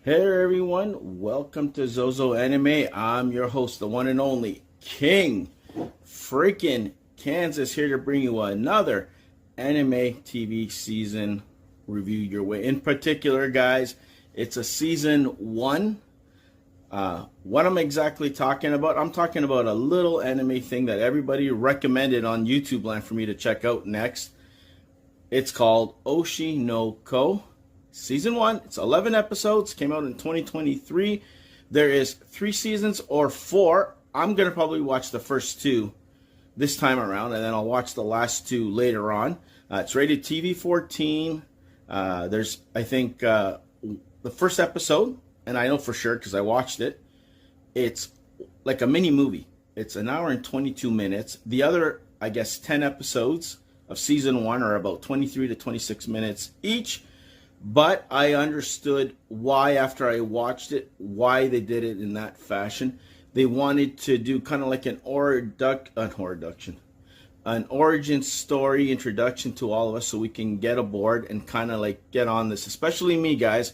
Hey everyone, welcome to Zozo Anime. I'm your host, the one and only King freaking Kansas, here to bring you another anime TV season review your way. In particular, guys, it's a season 1. What I'm exactly talking about, I'm talking about a little anime thing that everybody recommended on YouTube land for me to check out next. It's called OSHI no Ko. Season 1, it's 11 episodes, came out in 2023. There is 3 seasons or 4. I'm going to probably watch the first 2 this time around, and then I'll watch the last 2 later on. It's rated TV 14. There's, I think, the first episode, and I know for sure because I watched it, it's like a mini movie. It's an hour and 22 minutes. The other, I guess, 10 episodes of season 1 are about 23 to 26 minutes each. But I understood why, after I watched it, why they did it in that fashion. They wanted to do kind of like an origin story introduction to all of us, so we can get aboard and kind of like get on this. Especially me, guys.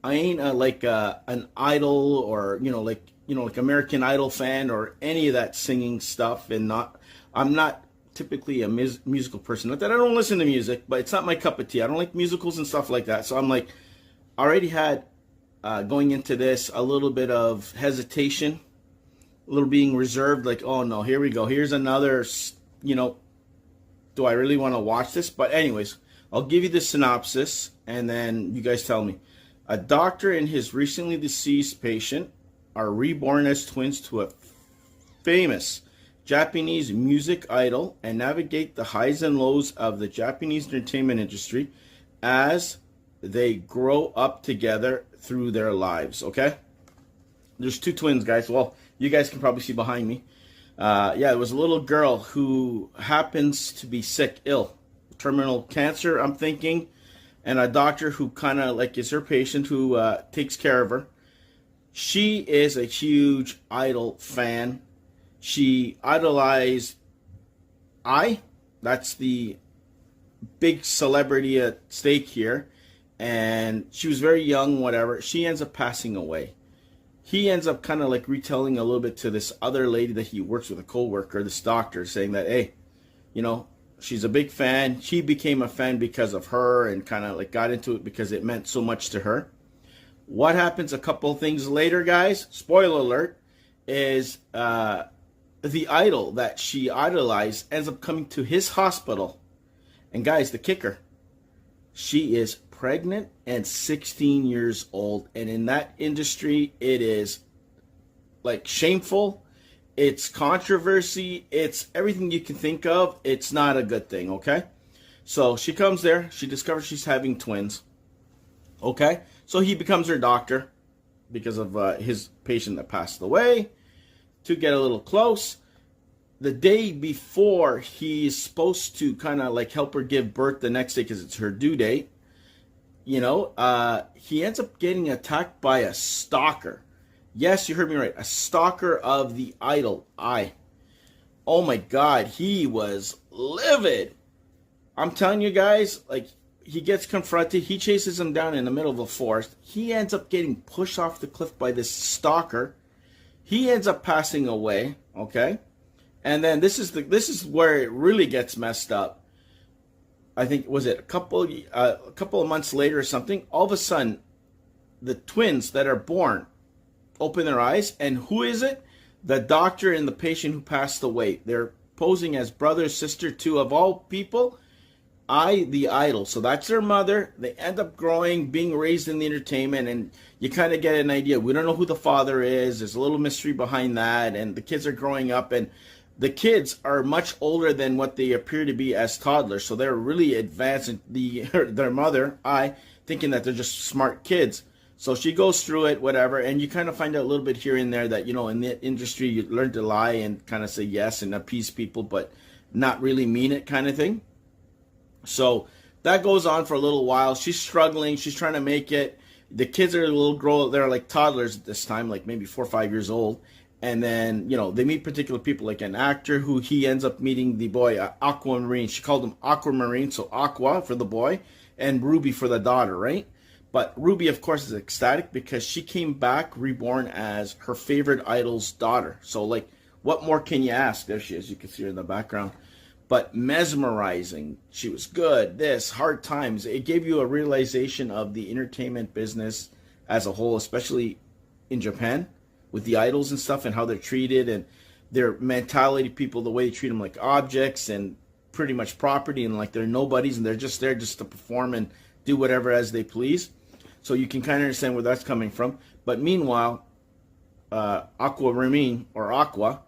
I ain't an idol or like American Idol fan or any of that singing stuff, and I'm not typically a musical person. Not that I don't listen to music, but it's not my cup of tea. I don't like musicals and stuff like that. So I'm like, I already had going into this a little bit of hesitation, a little being reserved, like, oh no, here we go. Here's another, do I really want to watch this? But anyways, I'll give you the synopsis and then you guys tell me. A doctor and his recently deceased patient are reborn as twins to a famous Japanese music idol and navigate the highs and lows of the Japanese entertainment industry as they grow up together through their lives. Okay, there's 2 twins, guys. Well, you guys can probably see behind me. It was a little girl who happens to be ill, terminal cancer, I'm thinking, and a doctor who kind of like is her patient who takes care of her. She is a huge idol fan. She idolized that's the big celebrity at stake here, and she was very young, whatever. She ends up passing away. He ends up kind of like retelling a little bit to this other lady that he works with, a co-worker, this doctor, saying that, hey, she's a big fan. She became a fan because of her and kind of like got into it because it meant so much to her. What happens a couple of things later, guys, spoiler alert, is the idol that she idolized ends up coming to his hospital. And guys, the kicker, she is pregnant and 16 years old. And in that industry, it is like shameful. It's controversy. It's everything you can think of. It's not a good thing, okay? So she comes there. She discovers she's having twins. Okay? So he becomes her doctor because of his patient that passed away. To get a little close, the day before he's supposed to kind of like help her give birth the next day because it's her due date, he ends up getting attacked by a stalker. Yes, you heard me right, a stalker of the idol. Oh my God, he was livid. I'm telling you guys, like, he gets confronted. He chases him down in the middle of the forest. He ends up getting pushed off the cliff by this stalker. He ends up passing away, okay? And then this is where it really gets messed up. I think, was it a couple of months later or something? All of a sudden, the twins that are born open their eyes, and who is it? The doctor and the patient who passed away. They're posing as brother, sister, to, of all people, the idol. So that's their mother. They end up growing, being raised in the entertainment, and you kind of get an idea. We don't know who the father is. There's a little mystery behind that, and the kids are growing up, and the kids are much older than what they appear to be as toddlers. So they're really advanced. And their mother, thinking that they're just smart kids. So she goes through it, whatever, and you kind of find out a little bit here and there that, in the industry, you learn to lie and kind of say yes and appease people, but not really mean it kind of thing. So that goes on for a little while. She's struggling. She's trying to make it. The kids are a little grown. They're like toddlers at this time, like maybe 4 or 5 years old. And then, they meet particular people, like an actor who he ends up meeting the boy, Aquamarine. She called him Aquamarine, so Aqua for the boy and Ruby for the daughter, right? But Ruby, of course, is ecstatic because she came back reborn as her favorite idol's daughter. So, like, what more can you ask? There she is. You can see her in the background. But mesmerizing. She was good. This, hard times. It gave you a realization of the entertainment business as a whole, especially in Japan, with the idols and stuff and how they're treated and their mentality, people, the way they treat them like objects and pretty much property, and like they're nobodies and they're just there just to perform and do whatever as they please. So you can kind of understand where that's coming from. But meanwhile, Aqua Rumi, or Aqua,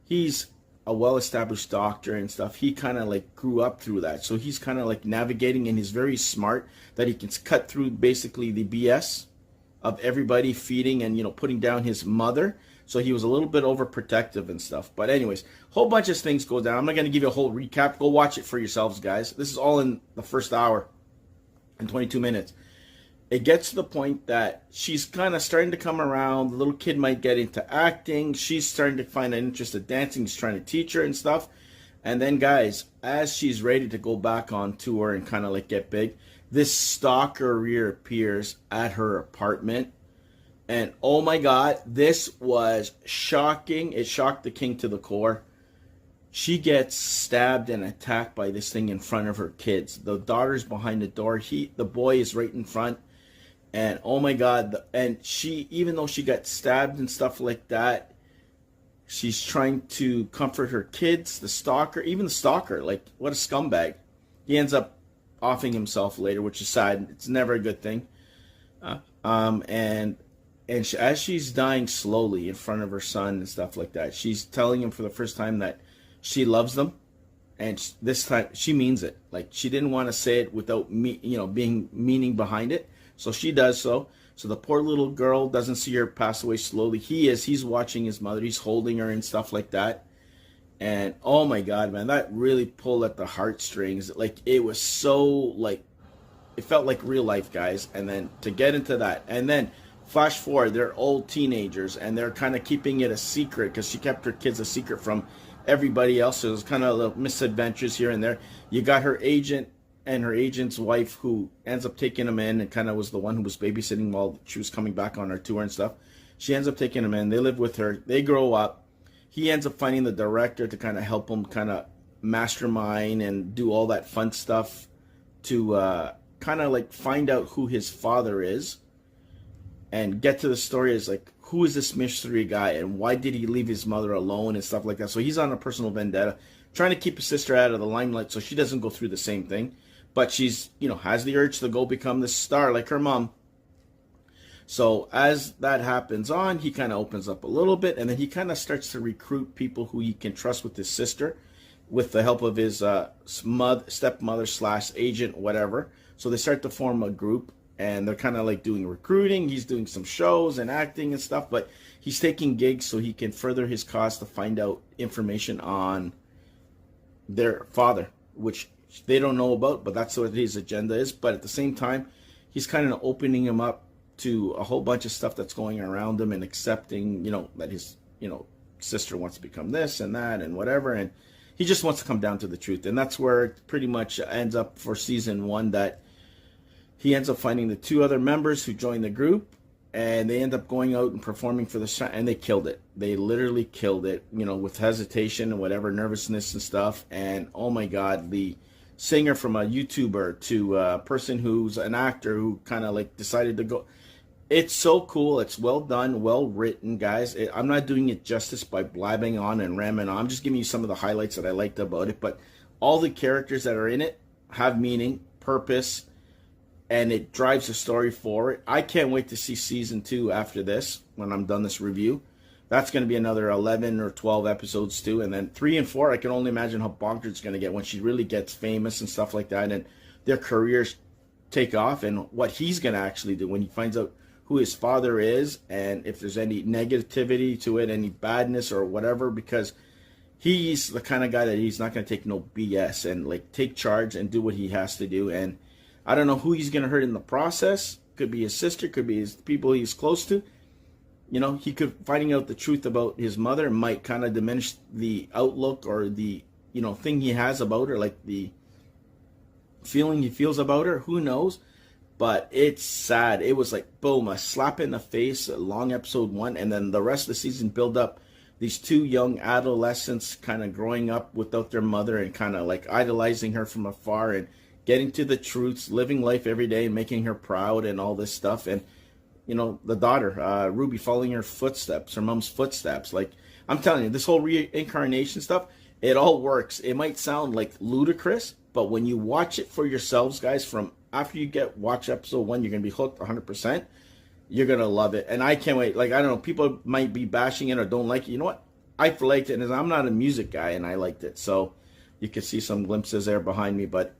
he's a well-established doctor and stuff. He kind of like grew up through that. So he's kind of like navigating, and he's very smart that he can cut through basically the BS of everybody feeding and, you know, putting down his mother. So he was a little bit overprotective and stuff. But anyways, whole bunch of things go down. I'm not going to give you a whole recap. Go watch it for yourselves, guys. This is all in the first hour and 22 minutes. It gets to the point that she's kind of starting to come around. The little kid might get into acting. She's starting to find an interest in dancing. He's trying to teach her and stuff. And then, guys, as she's ready to go back on tour and kind of like get big, this stalker reappears at her apartment. And oh my God, this was shocking. It shocked the king to the core. She gets stabbed and attacked by this thing in front of her kids. The daughter's behind the door. The boy is right in front. And oh my God, and she, even though she got stabbed and stuff like that, she's trying to comfort her kids, the stalker, even the stalker, like what a scumbag. He ends up offing himself later, which is sad. It's never a good thing. And she, as she's dying slowly in front of her son and stuff like that, she's telling him for the first time that she loves them. And this time she means it. Like, she didn't want to say it without being meaning behind it. So she does so. So the poor little girl doesn't see her pass away slowly. He's watching his mother. He's holding her and stuff like that. And oh my God, man, that really pulled at the heartstrings. Like, it was so, like, it felt like real life, guys. And then to get into that, and then flash forward, they're old teenagers and they're kind of keeping it a secret because she kept her kids a secret from everybody else. So it was kind of little misadventures here and there. You got her agent and her agent's wife, who ends up taking him in and kind of was the one who was babysitting while she was coming back on her tour and stuff. She ends up taking him in. They live with her. They grow up. He ends up finding the director to kind of help him kind of mastermind and do all that fun stuff to kind of like find out who his father is and get to the story as like, who is this mystery guy and why did he leave his mother alone and stuff like that. So he's on a personal vendetta, trying to keep his sister out of the limelight so she doesn't go through the same thing. But she's, has the urge to go become the star like her mom. So as that happens on, he kind of opens up a little bit, and then he kind of starts to recruit people who he can trust with his sister, with the help of his stepmother / agent, whatever. So they start to form a group, and they're kind of like doing recruiting. He's doing some shows and acting and stuff, but he's taking gigs so he can further his cause to find out information on their father, which they don't know about, but that's what his agenda is. But at the same time, he's kind of opening him up to a whole bunch of stuff that's going around him and accepting, that his, sister wants to become this and that and whatever. And he just wants to come down to the truth. And that's where it pretty much ends up for season 1, that he ends up finding the 2 other members who join the group, and they end up going out and performing for the show, and they killed it. They literally killed it, with hesitation and whatever, nervousness and stuff. And oh my God, the singer from a YouTuber to a person who's an actor who kind of like decided to go. It's so cool. It's well done, well written, guys. I'm not doing it justice by blabbing on and ramming on. I'm just giving you some of the highlights that I liked about it. But all the characters that are in it have meaning, purpose, and it drives the story forward. I can't wait to see season 2 after this, when I'm done this review. That's going to be another 11 or 12 episodes too. And then 3 and 4, I can only imagine how bonkers it's going to get when she really gets famous and stuff like that, and their careers take off, and what he's going to actually do when he finds out who his father is, and if there's any negativity to it, any badness or whatever, because he's the kind of guy that he's not going to take no BS and like take charge and do what he has to do. And I don't know who he's going to hurt in the process. Could be his sister, could be his people he's close to. He could, finding out the truth about his mother might kind of diminish the outlook or the, thing he has about her, like the feeling he feels about her. Who knows? but it's sad. It was like, boom, a slap in the face, a long episode 1, and then the rest of the season build up these 2 young adolescents kind of growing up without their mother and kind of like idolizing her from afar and getting to the truths, living life every day and making her proud and all this stuff. And, you know, the daughter, Ruby, following her footsteps, her mom's footsteps. Like, I'm telling you, this whole reincarnation stuff, it all works. It might sound like ludicrous, but when you watch it for yourselves, guys, from after you watch episode 1, you're going to be hooked 100%. You're going to love it. And I can't wait. Like, I don't know, people might be bashing it or don't like it. You know what? I liked it. And I'm not a music guy, and I liked it. So you can see some glimpses there behind me. But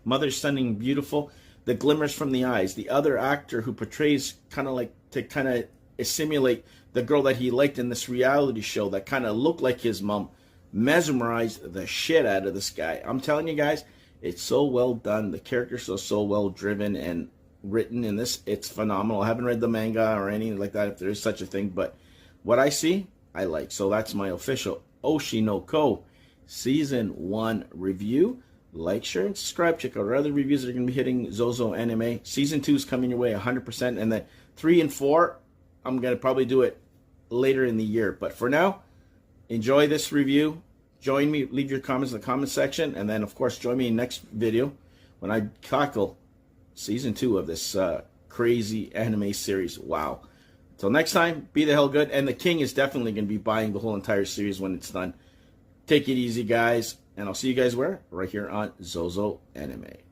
Mother Stunning, beautiful. The glimmers from the eyes. The other actor who portrays kind of like to kind of simulate the girl that he liked in this reality show that kind of looked like his mom, mesmerized the shit out of this guy. I'm telling you guys, it's so well done. The characters are so well driven and written in this. It's phenomenal. I haven't read the manga or anything like that, if there is such a thing, but what I see, I like. So that's my official OSHI no Ko Season 1 review. Like, share, and subscribe. Check out our other reviews that are going to be hitting Zozo Anime. Season 2 is coming your way 100%. And then 3 and 4, I'm going to probably do it later in the year. But for now, enjoy this review. Join me. Leave your comments in the comment section. And then, of course, join me in the next video when I tackle Season 2 of this crazy anime series. Wow. Until next time, be the hell good. And the King is definitely going to be buying the whole entire series when it's done. Take it easy, guys. And I'll see you guys where? Right here on Zozo Anime.